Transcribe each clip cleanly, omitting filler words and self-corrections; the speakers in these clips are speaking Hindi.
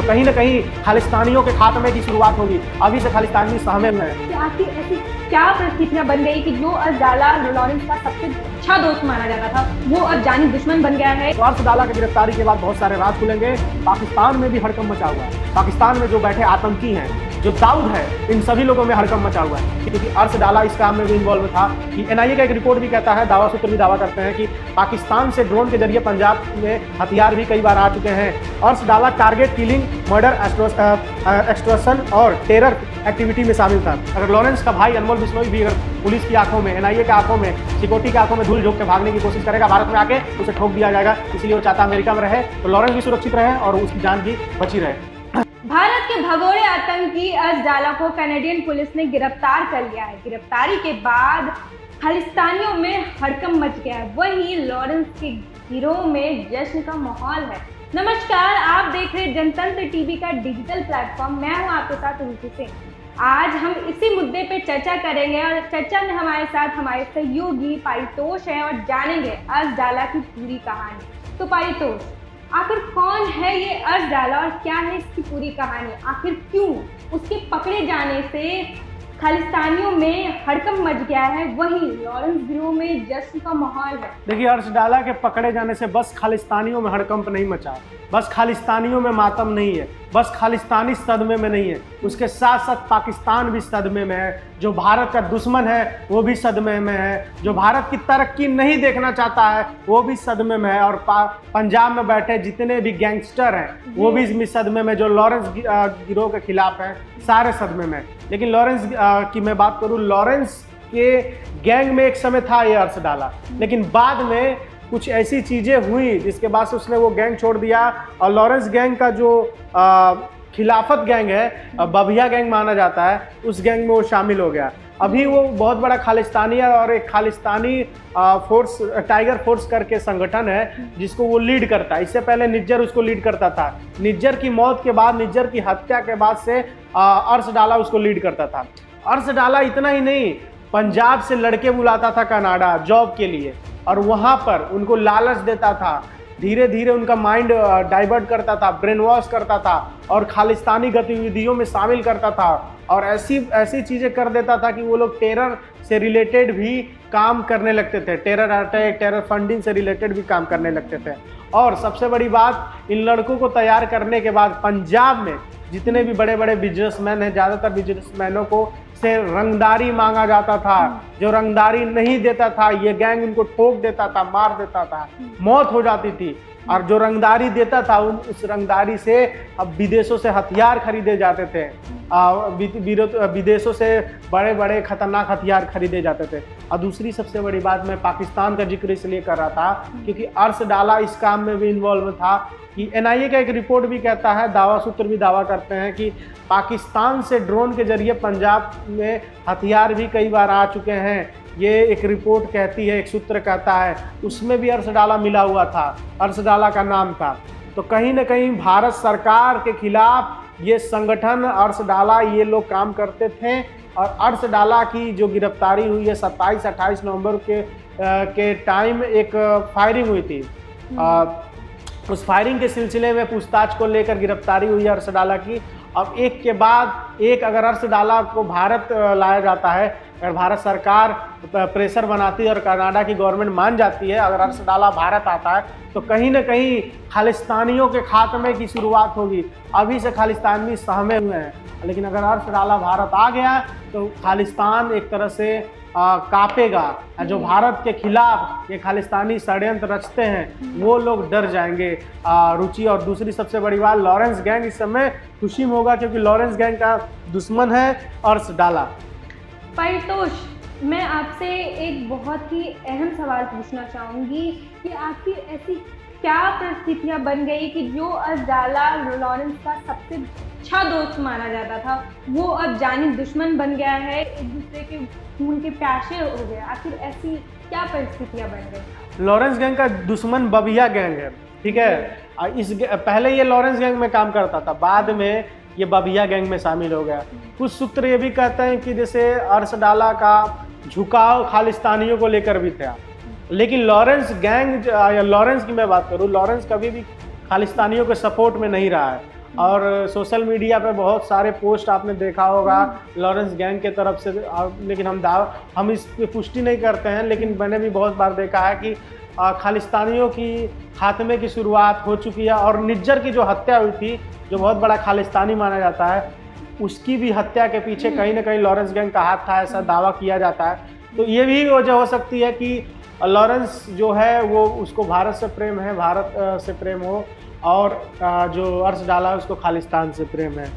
तो कहीं ना कहीं खालिस्तानियों के खात्मे की शुरुआत होगी। अभी से खालिस्तानी सहमे में है। आखिर ऐसी क्या परिस्थितियां बन गई कि जो अर्श डाला लॉरेंस का सबसे अच्छा दोस्त माना जाता था वो अब जानी दुश्मन बन गया है। तो अर्श डाला की गिरफ्तारी के बाद बहुत सारे राज खुलेंगे। पाकिस्तान में भी हड़कंप मचा हुआ है। पाकिस्तान में जो बैठे आतंकी हैं, जो दाऊद है, इन सभी लोगों में हड़कंप मचा हुआ है, क्योंकि अर्श डाला इस काम में भी इन्वॉल्व था। कि एनआईए का एक रिपोर्ट भी कहता है, दावा सूत्र भी दावा करते हैं कि पाकिस्तान से ड्रोन के जरिए पंजाब में हथियार भी कई बार आ चुके हैं। अर्श डाला टारगेट किलिंग, मर्डर, एक्सटॉर्शन और टेरर एक्टिविटी में शामिल था। अगर लॉरेंस का भाई अनमोल बिश्नोई भी अगर पुलिस की आंखों में, एनआईए के आंखों में, सिक्योरिटी की आंखों में धूल झोंक के भागने की कोशिश करेगा भारत में आके, उसे ठोक दिया जाएगा। इसलिए वो चाहता अमेरिका में रहे, तो लॉरेंस भी सुरक्षित रहे और उसकी जान भी बची रहे। भारत के भगोड़े आतंकी अर्श डाला को कनाडियन पुलिस ने गिरफ्तार कर लिया है। गिरफ्तारी के बाद खालिस्तानियों में हड़कंप मच गया है। वहीं लॉरेंस के गिरोह में जश्न का माहौल है। नमस्कार, आप देख रहे जनतंत्र टीवी का डिजिटल प्लेटफॉर्म। मैं हूं आपके साथ रुचि सिंह। आज हम इसी मुद्दे पे चर्चा करेंगे और चर्चा में हमारे साथ हमारे सहयोगी पारितोष हैं और जानेंगे अर्श डाला की पूरी कहानी। तो पारितोष, आखिर कौन है ये अर्श डाला और क्या है इसकी पूरी कहानी? आखिर क्यों उसके पकड़े जाने से खालिस्तानियों में हड़कंप मच गया है, वहीं लॉरेंस गिरोह में जश्न का माहौल है? देखिए, अर्श डाला के पकड़े जाने से बस खालिस्तानियों में हड़कंप नहीं मचा, बस खालिस्तानियों में मातम नहीं है, बस खालिस्तानी सदमे में नहीं है, उसके साथ साथ पाकिस्तान भी सदमे में है। जो भारत का दुश्मन है वो भी सदमे में है, जो भारत की तरक्की नहीं देखना चाहता है वो भी सदमे में है, और पंजाब में बैठे जितने भी गैंगस्टर हैं वो भी सदमे में। जो लॉरेंस गिरोह के खिलाफ हैं सारे सदमे में। लेकिन लॉरेंस की मैं बात करूँ, लॉरेंस के गैंग में एक समय था ये अर्श डाला, लेकिन बाद में कुछ ऐसी चीज़ें हुई जिसके बाद से उसने वो गैंग छोड़ दिया। और लॉरेंस गैंग का जो खिलाफत गैंग है, बबिया गैंग माना जाता है, उस गैंग में वो शामिल हो गया। अभी वो बहुत बड़ा खालिस्तानी है और एक खालिस्तानी फोर्स, टाइगर फोर्स करके संगठन है जिसको वो लीड करता है। इससे पहले निज्जर उसको लीड करता था। निज्जर की मौत के बाद, निज्जर की हत्या के बाद से अर्श डाला उसको लीड करता था। अर्श डाला इतना ही नहीं, पंजाब से लड़के बुलाता था कनाडा जॉब के लिए और वहाँ पर उनको लालच देता था, धीरे धीरे उनका माइंड डाइवर्ट करता था, ब्रेन वॉश करता था और खालिस्तानी गतिविधियों में शामिल करता था और ऐसी चीज़ें कर देता था कि वो लोग टेरर से रिलेटेड भी काम करने लगते थे, टेरर अटैक, टेरर फंडिंग से रिलेटेड भी काम करने लगते थे। और सबसे बड़ी बात, इन लड़कों को तैयार करने के बाद पंजाब में जितने भी बड़े बड़े बिजनेसमैन हैं, ज़्यादातर बिजनेसमैनों को से रंगदारी मांगा जाता था। जो रंगदारी नहीं देता था ये गैंग उनको ठोक देता था, मार देता था, मौत हो जाती थी। और जो रंगदारी देता था उस रंगदारी से अब विदेशों से हथियार खरीदे जाते थे, विदेशों से बड़े बड़े खतरनाक हथियार खरीदे जाते थे। और दूसरी सबसे बड़ी बात, मैं पाकिस्तान का जिक्र इसलिए कर रहा था क्योंकि अर्श डाला इस काम में भी इन्वॉल्व था। कि एनआईए का एक रिपोर्ट भी कहता है, दावा सूत्र भी दावा करते हैं कि पाकिस्तान से ड्रोन के जरिए पंजाब में हथियार भी कई बार आ चुके हैं। ये एक रिपोर्ट कहती है, एक सूत्र कहता है, उसमें भी अर्श डाला मिला हुआ था, अर्श डाला का नाम था। तो कहीं ना कहीं भारत सरकार के खिलाफ ये संगठन अर्श डाला, ये लोग काम करते थे। और अर्श डाला की जो गिरफ्तारी हुई है 27-28 नवंबर के टाइम एक फायरिंग हुई थी। उस फायरिंग के सिलसिले में पूछताछ को लेकर गिरफ्तारी हुई है अर्श डाला की। अब एक के बाद एक अगर अर्श डाला को भारत लाया जाता है, अगर भारत सरकार प्रेशर बनाती है और कनाडा की गवर्नमेंट मान जाती है, अगर अर्श डाला भारत आता है तो कहीं ना कहीं खालिस्तानियों के खात्मे की शुरुआत होगी। अभी से खालिस्तानी सहमे हुए हैं, लेकिन अगर अर्श डाला भारत आ गया तो खालिस्तान एक तरह से कांपेगा। जो भारत के खिलाफ ये खालिस्तानी षड्यंत्र रचते हैं वो लोग डर जाएंगे। रुचि, और दूसरी सबसे बड़ी बात, लॉरेंस गैंग इस समय खुशी में होगा क्योंकि लॉरेंस गैंग का दुश्मन है अर्श डाला। पारितोष, मैं आपसे एक बहुत ही अहम सवाल पूछना चाहूँगी कि आखिर ऐसी क्या परिस्थितियाँ बन गई कि जो अर्श डाला लॉरेंस का सबसे अच्छा दोस्त माना जाता था वो अब जानी दुश्मन बन गया है, एक दूसरे के खून के प्यासे हो गया? आखिर ऐसी क्या परिस्थितियाँ बन गई? लॉरेंस गैंग का दुश्मन बबिया गैंग है, ठीक है। पहले ये लॉरेंस गैंग में काम करता था, बाद में ये बबिया गैंग में शामिल हो गया। कुछ सूत्र ये भी कहते हैं कि जैसे अर्श डाला का झुकाव खालिस्तानियों को लेकर भी था, लेकिन लॉरेंस गैंग, लॉरेंस की मैं बात करूँ, लॉरेंस कभी भी खालिस्तानियों के सपोर्ट में नहीं रहा है। और सोशल मीडिया पे बहुत सारे पोस्ट आपने देखा होगा लॉरेंस गैंग के तरफ से, लेकिन हम इस पे पुष्टि नहीं करते हैं, लेकिन मैंने भी बहुत बार देखा है कि खालिस्तानियों की खात्मे की शुरुआत हो चुकी है। और निज्जर की जो हत्या हुई थी, जो बहुत बड़ा खालिस्तानी माना जाता है, उसकी भी हत्या के पीछे कहीं ना कहीं लॉरेंस गैंग का हाथ था, ऐसा दावा किया जाता है। तो ये भी वजह हो सकती है कि लॉरेंस जो है वो उसको भारत से प्रेम है, भारत से प्रेम हो, और जो अर्श डाला है उसको खालिस्तान से प्रेम है।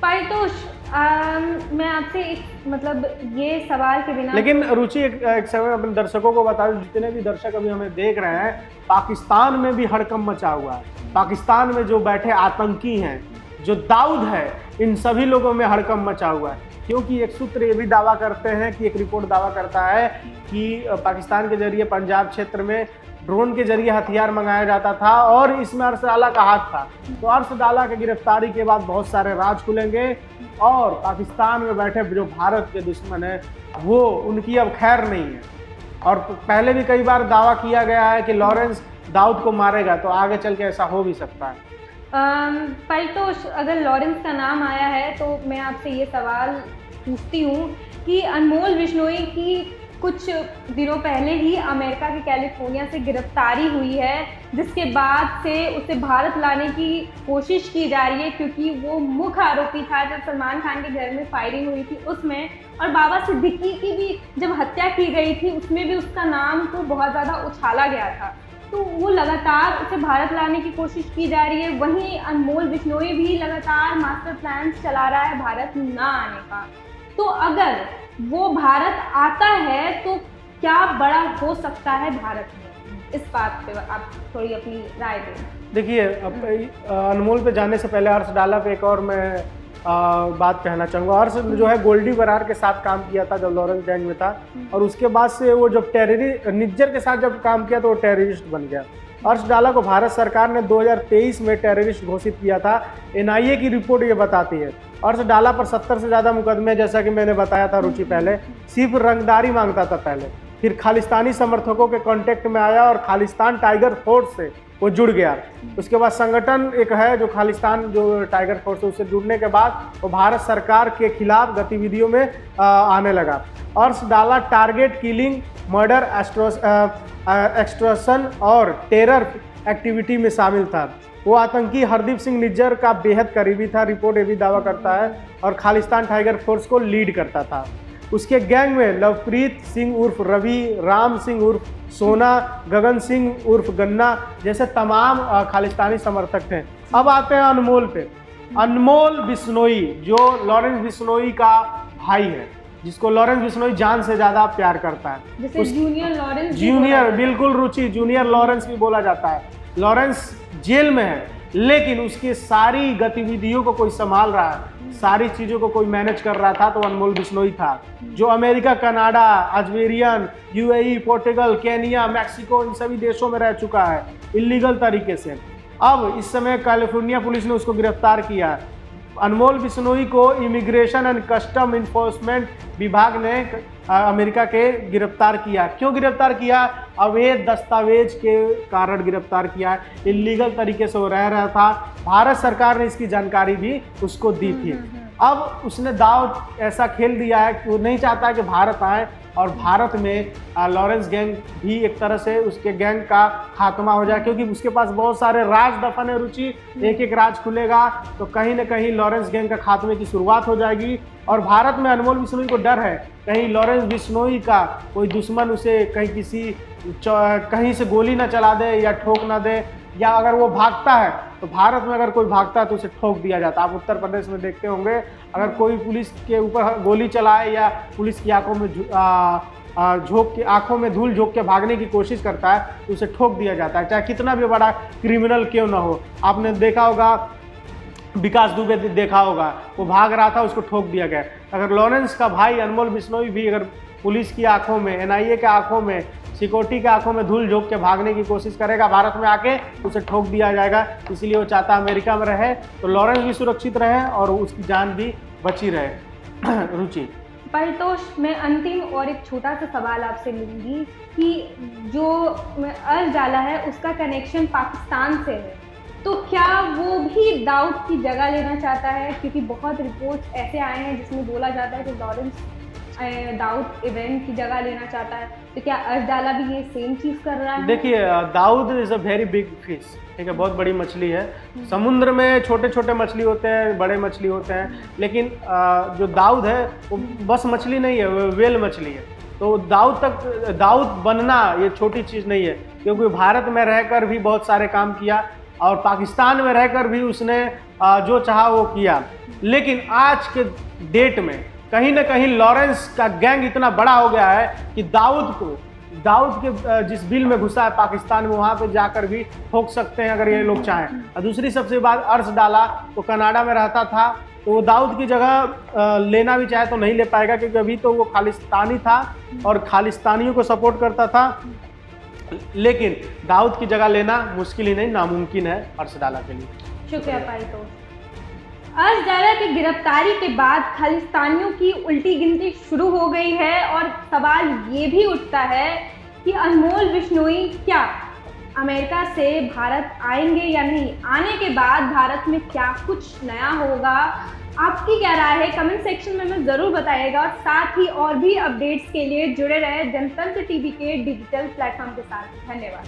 परितोष, मैं आपसे एक मतलब ये सवाल के बिना, लेकिन रुचि एक समय अपने दर्शकों को बता दूं, जितने भी दर्शक अभी हमें देख रहे हैं, पाकिस्तान में भी हड़कंप मचा हुआ है। पाकिस्तान में जो बैठे आतंकी हैं, जो दाऊद है, इन सभी लोगों में हड़कंप मचा हुआ है। क्योंकि एक सूत्र ये भी दावा करते हैं कि एक रिपोर्ट दावा करता है कि पाकिस्तान के जरिए पंजाब क्षेत्र में ड्रोन के जरिए हथियार मंगाया जाता था और इसमें अर्श डाला का हाथ था। तो अर्श डाला की गिरफ्तारी के बाद बहुत सारे राज खुलेंगे और पाकिस्तान में बैठे जो भारत के दुश्मन है वो उनकी अब खैर नहीं है। और पहले भी कई बार दावा किया गया है कि लॉरेंस दाऊद को मारेगा, तो आगे चल के ऐसा हो भी सकता है। परितोष, अगर लॉरेंस का नाम आया है तो मैं आपसे ये सवाल पूछती हूँ कि अनमोल बिश्नोई की कुछ दिनों पहले ही अमेरिका के कैलिफोर्निया से गिरफ्तारी हुई है, जिसके बाद से उसे भारत लाने की कोशिश की जा रही है, क्योंकि वो मुख्य आरोपी था जब सलमान खान के घर में फायरिंग हुई थी उसमें, और बाबा सिद्दीकी की भी जब हत्या की गई थी उसमें भी उसका नाम को बहुत ज़्यादा उछाला गया था। तो वो लगातार उसे भारत लाने की कोशिश की जा रही है। वहीं अनमोल बिश्नोई भी लगातार मास्टर प्लान चला रहा है भारत ना आने का। तो अगर वो भारत आता है तो क्या बड़ा हो सकता है भारत में? इस बात पे आप थोड़ी अपनी राय दें। देखिए, अनमोल पे जाने से पहले अर्श डाला पे एक और मैं बात कहना चाहूँगा। अर्श जो है गोल्डी बरार के साथ काम किया था जब लॉरेंस गैंग में था, और उसके बाद से वो जब निज्जर के साथ जब काम किया तो वो टेररिस्ट बन गया। अर्श डाला को भारत सरकार ने 2023 में टेररिस्ट घोषित किया था। NIA की रिपोर्ट ये बताती है। अर्श डाला पर 70 से ज़्यादा मुकदमे, जैसा कि मैंने बताया था रुचि पहले, सिर्फ रंगदारी मांगता था पहले, फिर खालिस्तानी समर्थकों के कांटेक्ट में आया और खालिस्तान टाइगर फोर्स से वो जुड़ गया। उसके बाद संगठन एक है जो खालिस्तान जो टाइगर फोर्स है, उससे जुड़ने के बाद वो भारत सरकार के खिलाफ गतिविधियों में आने लगा। अर्श डाला टारगेट किलिंग, मर्डर, एक्सट्रॉशन और टेरर एक्टिविटी में शामिल था। वो आतंकी हरदीप सिंह निज्जर का बेहद करीबी था, रिपोर्ट ये भी दावा करता है, और खालिस्तान टाइगर फोर्स को लीड करता था। उसके गैंग में लवप्रीत सिंह उर्फ रवि, राम सिंह उर्फ सोना, गगन सिंह उर्फ गन्ना जैसे तमाम खालिस्तानी समर्थक थे। अब आते हैं अनमोल पे। अनमोल बिश्नोई जो लॉरेंस बिश्नोई का भाई है, जिसको लॉरेंस बिश्नोई जान से ज़्यादा प्यार करता है, जैसे जूनियर लॉरेंस, जूनियर, बिल्कुल रुचि, जूनियर लॉरेंस भी बोला जाता है। लॉरेंस जेल में है, लेकिन उसकी सारी गतिविधियों को कोई संभाल रहा है, सारी चीज़ों को कोई मैनेज कर रहा था, तो अनमोल बिश्नोई था, जो America, Canada, Algerian, UAE, Portugal, Kenya, Mexico, इन सभी देशों में रह चुका है इलीगल तरीके से। अब इस समय कैलिफोर्निया पुलिस ने उसको गिरफ्तार किया। अनमोल बिश्नोई को इमिग्रेशन एंड कस्टम इन्फोर्समेंट विभाग ने अमेरिका के गिरफ्तार किया। क्यों गिरफ्तार किया? अवैध दस्तावेज के कारण गिरफ्तार किया। इलीगल तरीके से वो रह रहा था, भारत सरकार ने इसकी जानकारी भी उसको दी थी। अब उसने दाव ऐसा खेल दिया है कि वो नहीं चाहता है कि भारत आए और भारत में लॉरेंस गैंग भी एक तरह से उसके गैंग का खात्मा हो जाए, क्योंकि उसके पास बहुत सारे राज दफन है रुचि। एक एक राज खुलेगा तो कहीं ना कहीं लॉरेंस गैंग का खात्मे की शुरुआत हो जाएगी। और भारत में अनमोल बिश्नोई को डर है कहीं लॉरेंस बिश्नोई का कोई दुश्मन उसे कहीं से गोली ना चला दे या ठोक ना दे, या अगर वो भागता है तो भारत में अगर कोई भागता है तो उसे ठोक दिया जाता है। आप उत्तर प्रदेश में देखते होंगे, अगर कोई पुलिस के ऊपर गोली चलाए या पुलिस की आंखों में आंखों में धूल झोंक के भागने की कोशिश करता है तो उसे ठोक दिया जाता है, चाहे कितना भी बड़ा क्रिमिनल क्यों ना हो। आपने देखा होगा, विकास दुबे देखा होगा, वो भाग रहा था, उसको ठोक दिया गया। अगर लॉरेंस का भाई अनमोल बिश्नोई भी अगर पुलिस की आंखों में, NIA के आंखों में, सिक्योरिटी के आंखों में धूल झोंक के भागने की कोशिश करेगा भारत में आके, उसे ठोक दिया जाएगा। इसलिए वो चाहता है अमेरिका में रहे तो लॉरेंस भी सुरक्षित रहे और उसकी जान भी बची रहे। रुचि, परितोष, मैं अंतिम और एक छोटा सा सवाल आपसे लूँगी कि जो अर्श डाला है उसका कनेक्शन पाकिस्तान से है, तो क्या वो भी दाऊद की जगह लेना चाहता है? क्योंकि बहुत रिपोर्ट्स ऐसे आए हैं जिसमें बोला जाता है कि लॉरेंस दाऊद इवेंट की जगह लेना चाहता है, तो क्या अर्शडाला भी ये सेम चीज़ कर रहा है? देखिए, Dawood is a very big fish, ठीक है, बहुत बड़ी मछली है। समुद्र में छोटे छोटे मछली होते हैं, बड़े मछली होते हैं, लेकिन जो दाऊद है वो बस मछली नहीं है, वो वेल मछली है। तो दाऊद बनना ये छोटी चीज़ नहीं है, क्योंकि भारत में रहकर भी बहुत सारे काम किया और पाकिस्तान में रहकर भी उसने जो चाहा वो किया। लेकिन आज के डेट में कहीं ना कहीं लॉरेंस का गैंग इतना बड़ा हो गया है कि दाऊद के जिस बिल में घुसा है पाकिस्तान में, वहाँ पे जाकर भी ठोक सकते हैं अगर ये लोग चाहें। और दूसरी सबसे बात, अर्शडाला तो कनाडा में रहता था, तो वो दाऊद की जगह लेना भी चाहे तो नहीं ले पाएगा, क्योंकि अभी तो वो खालिस्तानी था और खालिस्तानियों को सपोर्ट करता था। लेकिन दाऊद की जगह लेना मुश्किल ही नहीं, नामुमकिन है अर्शडाला के लिए। शुक्रिया पाइतो। अर्शडाला की गिरफ्तारी के बाद खालिस्तानियों की उल्टी गिनती शुरू हो गई है और सवाल ये भी उठता है कि अनमोल बिश्नोई क्या अमेरिका से भारत आएंगे या नहीं? आने के बाद भारत में क्या कुछ नया होगा? आपकी क्या राय है? कमेंट सेक्शन में हमें ज़रूर बताइएगा और साथ ही और भी अपडेट्स के लिए जुड़े रहे जनतंत्र टीवी के डिजिटल प्लेटफॉर्म के साथ। धन्यवाद।